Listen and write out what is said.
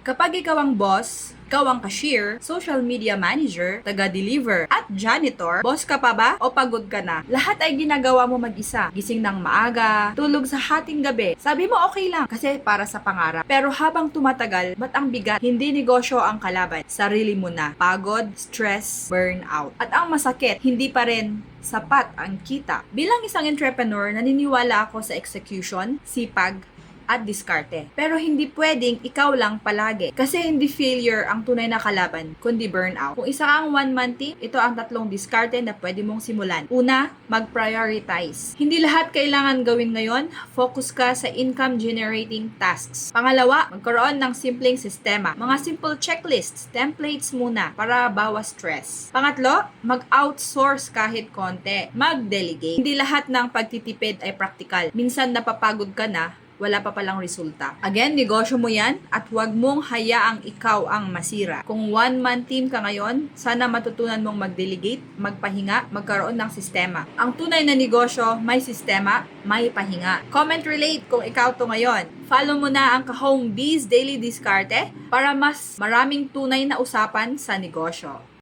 Kapag ikaw ang boss, ikaw ang cashier, social media manager, taga-deliver, at janitor, boss ka pa ba o pagod ka na? Lahat ay ginagawa mo mag-isa. Gising ng maaga, tulog sa hating gabi. Sabi mo okay lang kasi para sa pangarap. Pero habang tumatagal, ba't ang bigat? Hindi negosyo ang kalaban. Sarili mo na. Pagod, stress, burnout. At ang masakit, hindi pa rin sapat ang kita. Bilang isang entrepreneur, naniniwala ako sa execution, sipag, at diskarte. Pero hindi pwedeng ikaw lang palagi. Kasi hindi failure ang tunay na kalaban, kundi burnout. Kung isa kang one-man team, ito ang 3 diskarte na pwede mong simulan. Una, mag-prioritize. Hindi lahat kailangan gawin ngayon. Focus ka sa income-generating tasks. Pangalawa, magkaroon ng simpleng sistema. Mga simple checklists, templates muna para bawas stress. Pangatlo, mag-outsource kahit konti. Mag-delegate. Hindi lahat ng pagtitipid ay practical. Minsan napapagod ka na, wala pa palang resulta. Again, negosyo mo yan at huwag mong hayaang ikaw ang masira. Kung one-man team ka ngayon, sana matutunan mong mag-delegate, magpahinga, magkaroon ng sistema. Ang tunay na negosyo, may sistema, may pahinga. Comment relate kung ikaw to ngayon. Follow mo na ang Kahong Bees Daily Diskarte para mas maraming tunay na usapan sa negosyo.